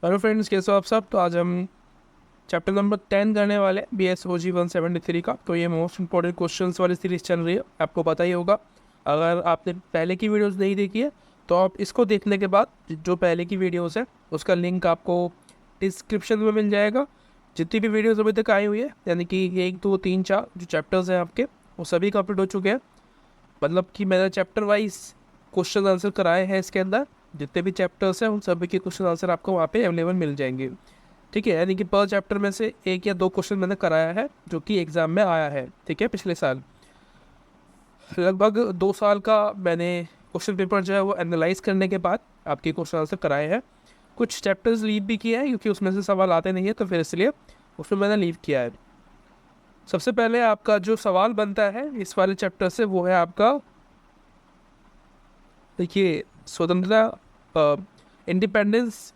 Hello friends, कैसे हो आप सब। तो आज हम चैप्टर नंबर 10 करने वाले हैं BSOG 173 का। तो ये मोस्ट इंपॉर्टेंट क्वेश्चंस वाली सीरीज चल रही है, आपको पता ही होगा। अगर आपने पहले की वीडियोस नहीं देखी है तो आप इसको देखने के बाद जो पहले की वीडियोस है उसका लिंक आपको डिस्क्रिप्शन में मिल जाएगा। जितनी भी वीडियोस अभी तक आई हुई है, यानी कि 1 2 3 4 जो चैप्टर्स हैं आपके, वो सभी कंप्लीट हो चुके हैं। मतलब कि मैंने चैप्टर वाइज क्वेश्चन आंसर कराए हैं इसके अंदर। जितने भी चैप्टर्स हैं उन सभी के क्वेश्चन आंसर आपको वहाँ पे अवेलेबल मिल जाएंगे। ठीक है, यानी कि पर चैप्टर में से 1 या 2 क्वेश्चन मैंने कराया है जो कि एग्जाम में आया है। ठीक है, पिछले साल लगभग 2 साल का मैंने क्वेश्चन पेपर जो है वो एनालाइज करने के बाद आपके क्वेश्चन आंसर कराए हैं। कुछ चैप्टर्स लीव भी किए हैं क्योंकि उसमें से सवाल आते नहीं है, तो फिर इसलिए उसमें मैंने लीव किया है। सबसे पहले आपका जो सवाल बनता है इस वाले चैप्टर से वो है आपका, देखिए, स्वतंत्रता इंडिपेंडेंस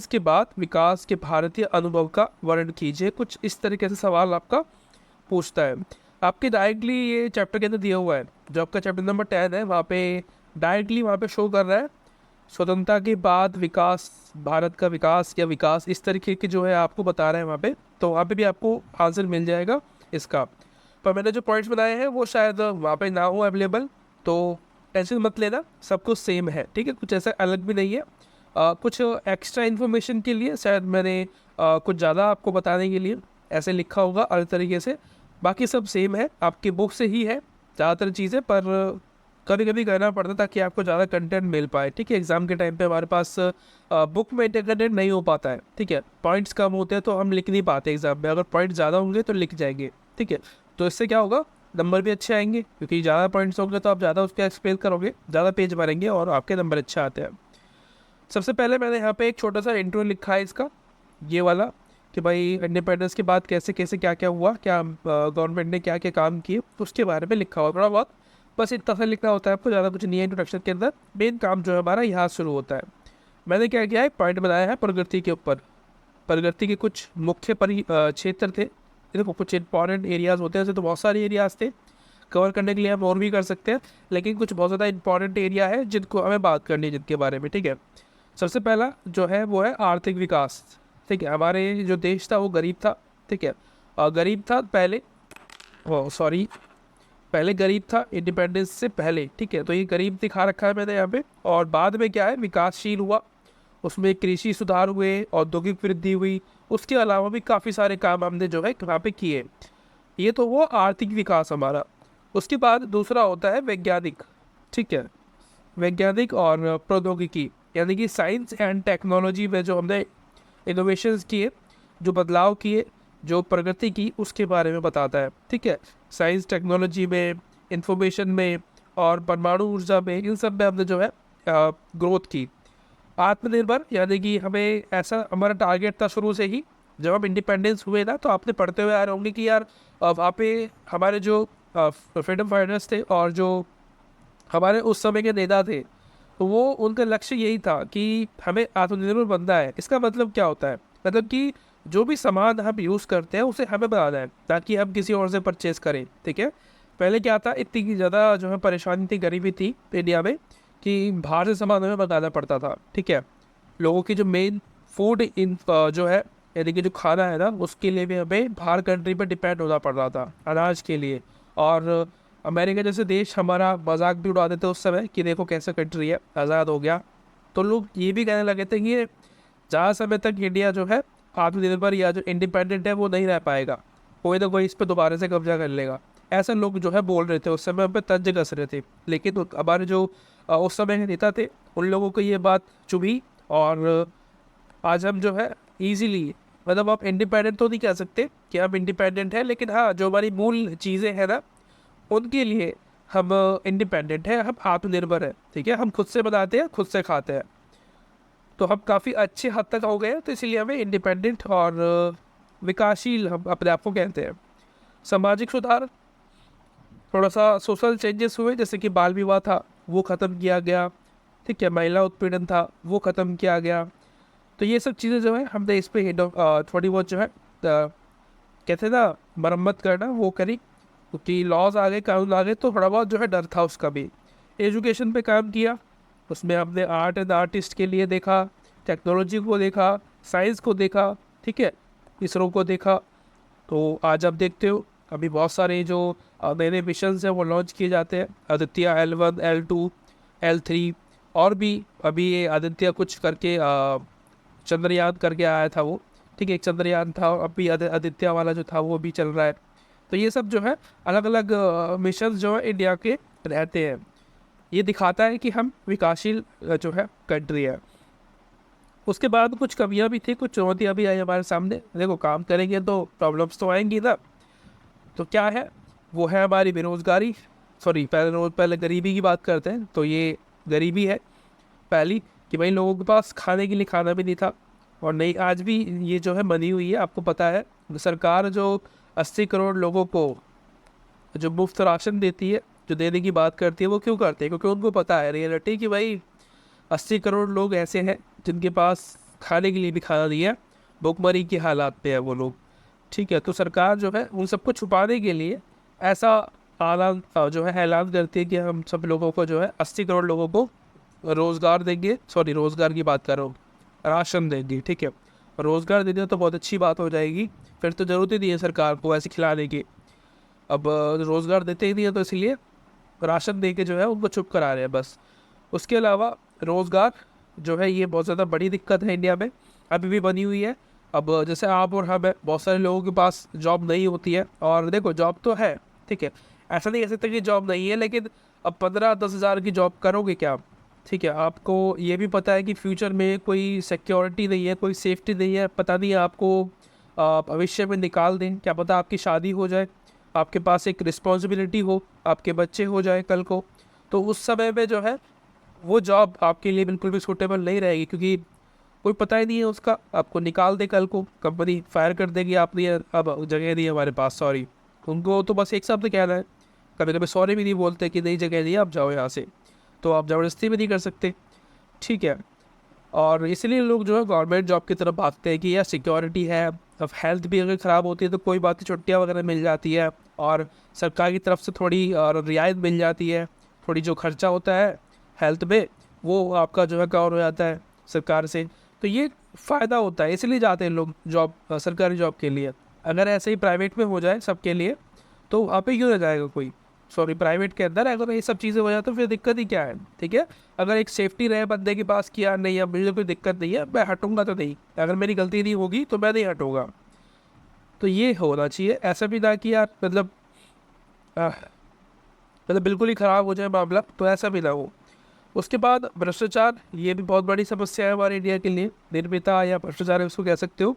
के बाद विकास के भारतीय अनुभव का वर्णन कीजिए। कुछ इस तरीके से सवाल आपका पूछता है। आपके डायरेक्टली ये चैप्टर के अंदर दिया हुआ है, जो आपका चैप्टर नंबर 10 है, वहाँ पे डायरेक्टली वहाँ पे शो कर रहा है स्वतंत्रता के बाद विकास, भारत का विकास या विकास, इस तरीके के जो है आपको बता रहे हैं वहाँ पे। तो वहाँ पे भी आपको आंसर मिल जाएगा इसका। पर मैंने जो पॉइंट्स बनाए हैं वो शायद वहाँ पे ना हो अवेलेबल, तो टेंशन मत लेना, सब कुछ सेम है। ठीक है, कुछ ऐसा अलग भी नहीं है। कुछ एक्स्ट्रा इन्फॉर्मेशन के लिए शायद मैंने कुछ ज़्यादा आपको बताने के लिए ऐसे लिखा होगा अलग तरीके से। बाकी सब सेम है, आपकी बुक से ही है ज़्यादातर चीज़ें, पर कभी कभी करना पड़ता है ताकि आपको ज़्यादा कंटेंट मिल पाए। ठीक है, एग्जाम के टाइम पे हमारे पास बुक में कंटेंट नहीं हो पाता है। ठीक है, पॉइंट्स कम होते हैं तो हम लिख नहीं पाते एग्जाम में। अगर पॉइंट ज़्यादा होंगे तो लिख जाएंगे। ठीक है, तो इससे क्या होगा, नंबर भी अच्छे आएंगे, क्योंकि ज़्यादा पॉइंट्स होंगे तो आप ज़्यादा उसके एक्सप्लेन करोगे, ज़्यादा पेज भरेंगे और आपके नंबर अच्छे आते हैं। सबसे पहले मैंने यहाँ पे एक छोटा सा इंट्रो लिखा है इसका, ये वाला, कि भाई इंडिपेंडेंस के बाद कैसे कैसे क्या क्या हुआ, क्या गवर्नमेंट ने क्या क्या काम किए, उसके बारे में लिखा हुआ थोड़ा बहुत। बस इतना सा लिखना होता है आपको, ज़्यादा कुछ नहीं है। इंट्रोडक्शन के अंदर मेन काम जो है हमारा यहाँ शुरू होता है। मैंने क्या किया है, पॉइंट बनाया है प्रगति के ऊपर। प्रगति के कुछ मुख्य क्षेत्र थे। देखो, कुछ इंपॉर्टेंट एरियाज़ होते हैं, ऐसे तो बहुत सारे एरियाज़ थे कवर करने के लिए, हम और भी कर सकते हैं, लेकिन कुछ बहुत ज़्यादा इंपॉर्टेंट एरिया है जिनको हमें बात करनी है, जिनके बारे में। ठीक है, सबसे पहला जो है वो है आर्थिक विकास। ठीक है, हमारे जो देश था वो गरीब था। ठीक है, और गरीब था पहले, ओ सॉरी, पहले गरीब था इंडिपेंडेंस से पहले। ठीक है, तो ये गरीब दिखा रखा है मैंने यहाँ पे। और बाद में क्या है, विकासशील हुआ, उसमें कृषि सुधार हुए, औद्योगिक वृद्धि हुई, उसके अलावा भी काफ़ी सारे काम हमने जो है वहाँ पे किए। ये तो वो आर्थिक विकास हमारा। उसके बाद दूसरा होता है वैज्ञानिक। ठीक है, वैज्ञानिक और प्रौद्योगिकी, यानी कि साइंस एंड टेक्नोलॉजी में जो हमने इनोवेशंस किए, जो बदलाव किए, जो प्रगति की, उसके बारे में बताता है। ठीक है, साइंस टेक्नोलॉजी में, इंफॉर्मेशन में और परमाणु ऊर्जा में, इन सब में हमने जो है ग्रोथ की। आत्मनिर्भर, यानी कि हमें ऐसा हमारा टारगेट था शुरू से ही। जब हम इंडिपेंडेंस हुए ना, तो आपने पढ़ते हुए आ रहे होंगे कि यार वहाँ पे हमारे जो फ्रीडम फाइटर्स थे और जो हमारे उस समय के नेता थे, तो वो उनका लक्ष्य यही था कि हमें आत्मनिर्भर बनना है। इसका मतलब क्या होता है, मतलब कि जो भी सामान हम यूज़ करते हैं उसे हमें बनाना है, ताकि हम किसी और से परचेज़ करें। ठीक है, पहले क्या था, इतनी ज़्यादा जो है परेशानी थी, गरीबी थी इंडिया में, कि बाहर से सामान हमें मंगाना पड़ता था। ठीक है, लोगों की जो मेन फूड इन जो है, यानी कि जो खाना है ना, उसके लिए भी हमें बाहर कंट्री पर डिपेंड होना पड़ रहा था अनाज के लिए। और अमेरिका जैसे देश हमारा मजाक भी उड़ाते थे उस समय कि देखो कैसे कंट्री है, आज़ाद हो गया। तो लोग ये भी कहने लगे थे कि ये ज़्यादा समय तक इंडिया जो है आत्मनिर्भर या जो इंडिपेंडेंट है वो नहीं रह पाएगा, कोई ना कोई इस पर दोबारा से कब्जा कर लेगा। ऐसे लोग जो है बोल रहे थे उस समय, हम पे तंज कस रहे थे। लेकिन हमारे जो उस समय के नेता थे, उन लोगों को ये बात चुभी। और आज हम जो है ईजीली, मतलब आप इंडिपेंडेंट तो नहीं कह सकते कि हम इंडिपेंडेंट हैं, लेकिन हाँ, जो हमारी मूल चीज़ें हैं ना, उनके लिए हम इंडिपेंडेंट है, हम आत्मनिर्भर है। ठीक है, हम खुद से बनाते हैं, खुद से खाते हैं, तो हम काफ़ी अच्छे हद तक हो गए हैं। तो इसीलिए हमें इंडिपेंडेंट और विकासशील हम अपने आप को कहते हैं। सामाजिक सुधार, थोड़ा सा सोशल चेंजेस हुए, जैसे कि बाल विवाह था वो ख़त्म किया गया। ठीक है, महिला उत्पीड़न था वो ख़त्म किया गया। तो ये सब चीज़ें जो है हमने इस पर थोड़ी बहुत जो है कहते हैं ना, मरम्मत करना, वो करी, क्योंकि लॉज आ गए, कानून आ गए, तो थोड़ा बहुत जो है डर था उसका भी। एजुकेशन पे काम किया, उसमें हमने आर्ट एंड आर्टिस्ट के लिए देखा, टेक्नोलॉजी को देखा, साइंस को देखा, ठीक है, इसरो को देखा। तो आज आप देखते हो अभी बहुत सारे जो नए नए मिशन हैं वो लॉन्च किए जाते हैं। आदित्य L1, L2, L3 और भी अभी ये आदित्य कुछ करके चंद्रयान करके आया था वो, ठीक है, एक चंद्रयान था, अभी आदित्य वाला जो था वो भी चल रहा है। तो ये सब जो है अलग अलग मिशन जो है इंडिया के रहते हैं। ये दिखाता है कि हम विकासशील जो है कंट्री है। उसके बाद कुछ कमियां भी थी, कुछ चुनौतियां भी आई हमारे सामने। देखो, काम करेंगे तो प्रॉब्लम्स तो आएंगी ना। तो क्या है, वो है हमारी बेरोज़गारी, सॉरी पहले गरीबी की बात करते हैं। तो ये गरीबी है पहली, कि भाई लोगों के पास खाने के लिए खाना भी नहीं था। और नहीं, आज भी ये जो है बनी हुई है। आपको पता है सरकार जो 80 करोड़ लोगों को जो मुफ्त राशन देती है, जो देने की बात करती है, वो क्यों करती है? क्योंकि उनको पता है रियलिटी कि भाई 80 करोड़ लोग ऐसे हैं जिनके पास खाने के लिए भी खाना नहीं है, भुखमरी के हालात पे है वो लोग, ठीक है। तो सरकार जो है उन सबको छुपाने के लिए ऐसा ऐलान जो है ऐलान करती है कि हम सब लोगों को जो है 80 करोड़ लोगों को रोज़गार देंगे, सॉरी रोज़गार की बात कर रहा हूँ, राशन देंगे, ठीक है। रोज़गार दे दिया तो बहुत अच्छी बात हो जाएगी, फिर तो ज़रूरत ही नहीं है सरकार को ऐसे खिलाने की। अब रोज़गार देते ही नहीं है तो इसलिए राशन दे के जो है उनको चुप करा रहे हैं बस। उसके अलावा रोज़गार जो है ये बहुत ज़्यादा बड़ी दिक्कत है इंडिया में, अभी भी बनी हुई है। अब जैसे आप और हम है, बहुत सारे लोगों के पास जॉब नहीं होती है। और देखो, जॉब तो है, ठीक है, ऐसा नहीं कह सकते कि जॉब नहीं है, लेकिन अब 15-10 हज़ार की जॉब करोगे क्या आप? ठीक है, आपको ये भी पता है कि फ्यूचर में कोई सिक्योरिटी नहीं है, कोई सेफ्टी नहीं है, पता नहीं आपको भविष्य में निकाल दें, क्या पता आपकी शादी हो जाए, आपके पास एक रिस्पॉन्सिबिलिटी हो, आपके बच्चे हो जाए कल को। तो उस समय में जो है वो जॉब आपके लिए बिल्कुल भी सूटेबल नहीं रहेगी, क्योंकि कोई पता ही नहीं है उसका, आपको निकाल दे कल को, कंपनी फायर कर देगी, आपने अब जगह नहीं है हमारे पास, सॉरी। उनको तो बस एक शब्द कहना है, कभी कभी सॉरी भी नहीं बोलते कि नई जगह नहीं है, आप जाओ यहाँ से। तो आप ज़बरदस्ती भी नहीं कर सकते, ठीक है। और इसलिए लोग जो है गवर्नमेंट जॉब की तरफ भागते हैं कि यार सिक्योरिटी है, अब हेल्थ भी अगर ख़राब होती है तो कोई बात नहीं, छुट्टियाँ वगैरह मिल जाती है, और सरकार की तरफ से थोड़ी रियायत मिल जाती है, थोड़ी जो खर्चा होता है हेल्थ में वो आपका जो है कवर हो जाता है सरकार से। तो ये फ़ायदा होता है, इसलिए जाते हैं लोग जॉब, सरकारी जॉब के लिए। अगर ऐसे ही प्राइवेट में हो जाए सबके लिए तो वहाँ पे क्यों रह जाएगा कोई, सॉरी प्राइवेट के अंदर अगर ये सब चीज़ें हो जाए तो फिर दिक्कत ही क्या है, ठीक है। अगर एक सेफ्टी रहे बंदे के पास कि यार नहीं, अब मुझे कोई दिक्कत नहीं है, मैं हटूंगा तो नहीं, अगर मेरी गलती नहीं होगी तो मैं नहीं हटूंगा। तो ये होना चाहिए, ऐसा भी ना कि यार मतलब मतलब बिल्कुल ही ख़राब हो जाए मामला, तो ऐसा भी ना हो। उसके बाद भ्रष्टाचार, ये भी बहुत बड़ी समस्या है हमारे इंडिया के लिए, निर्मिता या भ्रष्टाचार उसको कह सकते हो।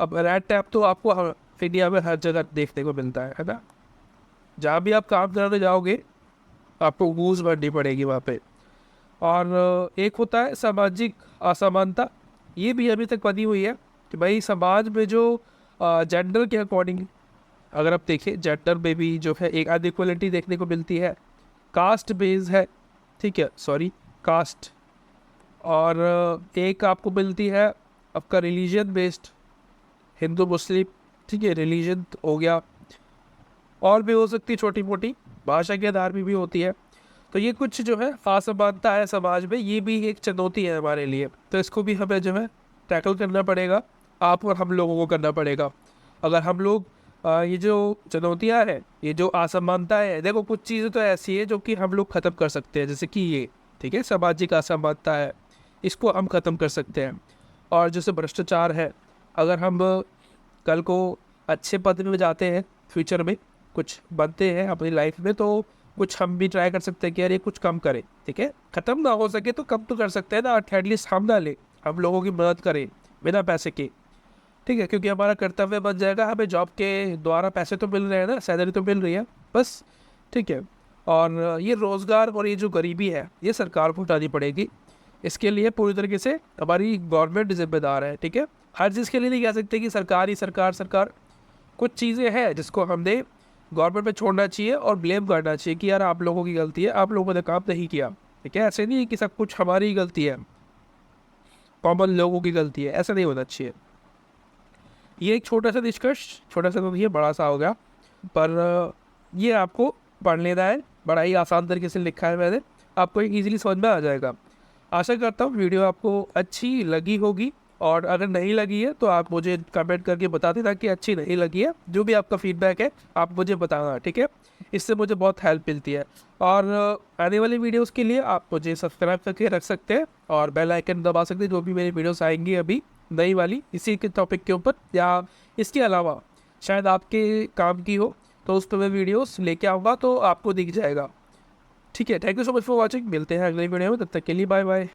अब रेड टैप तो आपको इंडिया में हर जगह देखने को मिलता है ना। जहाँ भी आप काम करने जाओगे आपको घूस भरनी पड़ेगी वहाँ पे। और एक होता है सामाजिक असमानता, ये भी अभी तक बनी हुई है कि भाई समाज में जो जेंडर के अकॉर्डिंग अगर आप देखें, जेंडर में भी जो है एक अनइक्वलिटी देखने को मिलती है। कास्ट बेस है, ठीक है, सॉरी कास्ट। और एक आपको मिलती है आपका रिलीजन बेस्ड, हिंदू मुस्लिम, ठीक है, रिलीजन हो गया, और भी हो सकती है छोटी मोटी, भाषा के आधार पर भी होती है। तो ये कुछ जो है असमानता है समाज में, ये भी एक चुनौती है हमारे लिए। तो इसको भी हमें जो है टैकल करना पड़ेगा, आप और हम लोगों को करना पड़ेगा। अगर हम लोग ये जो चुनौतियाँ हैं, ये जो असमानता है, देखो कुछ चीज़ें तो ऐसी है जो कि हम लोग ख़त्म कर सकते हैं, जैसे कि ये, ठीक है, सामाजिक असमानता है, इसको हम ख़त्म कर सकते हैं। और जैसे भ्रष्टाचार है, अगर हम कल को अच्छे पद में जाते हैं, फ्यूचर में कुछ बनते हैं अपनी लाइफ में, तो कुछ हम भी ट्राई कर सकते हैं कि यार ये कुछ कम करें, ठीक है, ख़त्म ना हो सके तो कम तो कर सकते हैं ना, एटलीस्ट हम ना ले, हम लोगों की मदद करें बिना पैसे के, ठीक है, क्योंकि हमारा कर्तव्य बन जाएगा। हमें जॉब के द्वारा पैसे तो मिल रहे हैं ना, सैलरी तो मिल रही है बस, ठीक है। और ये रोज़गार और ये जो गरीबी है ये सरकार को हटानी पड़ेगी। इसके लिए पूरी तरीके से हमारी गवर्नमेंट जिम्मेदार है, ठीक है। हर चीज़ के लिए नहीं कह सकते कि सरकार ही सरकार, कुछ चीज़ें हैं जिसको हमने गवर्नमेंट पे छोड़ना चाहिए और ब्लेम करना चाहिए कि यार आप लोगों की गलती है, आप लोगों ने काम नहीं किया, ठीक है। ऐसे नहीं कि सब कुछ हमारी ही गलती है, कॉमन लोगों की गलती है, ऐसा नहीं होना चाहिए। ये एक छोटा सा निष्कर्ष, छोटा सा तो नहीं है, बड़ा सा हो गया, पर ये आपको पढ़ लेना है, बड़ा ही आसान तरीके से लिखा है मैंने, आपको ईजिली समझ में आ जाएगा। आशा करता हूँ वीडियो आपको अच्छी लगी होगी, और अगर नहीं लगी है तो आप मुझे कमेंट करके बता देना कि अच्छी नहीं लगी है। जो भी आपका फीडबैक है आप मुझे बताना, ठीक है। इससे मुझे बहुत हेल्प मिलती है। और आने वाली वीडियोस के लिए आप मुझे सब्सक्राइब करके रख सकते हैं और बेल आइकन दबा सकते हैं। जो भी मेरी वीडियोस आएंगी अभी नई वाली इसी के टॉपिक के ऊपर या इसके अलावा शायद आपके काम की हो, तो उस पर मैं वीडियोस लेके आऊँगा तो आपको दिख जाएगा। ठीक है, thank you so much for watching. मिलते हैं अगली वीडियो में, तब तक के लिए बाय बाय।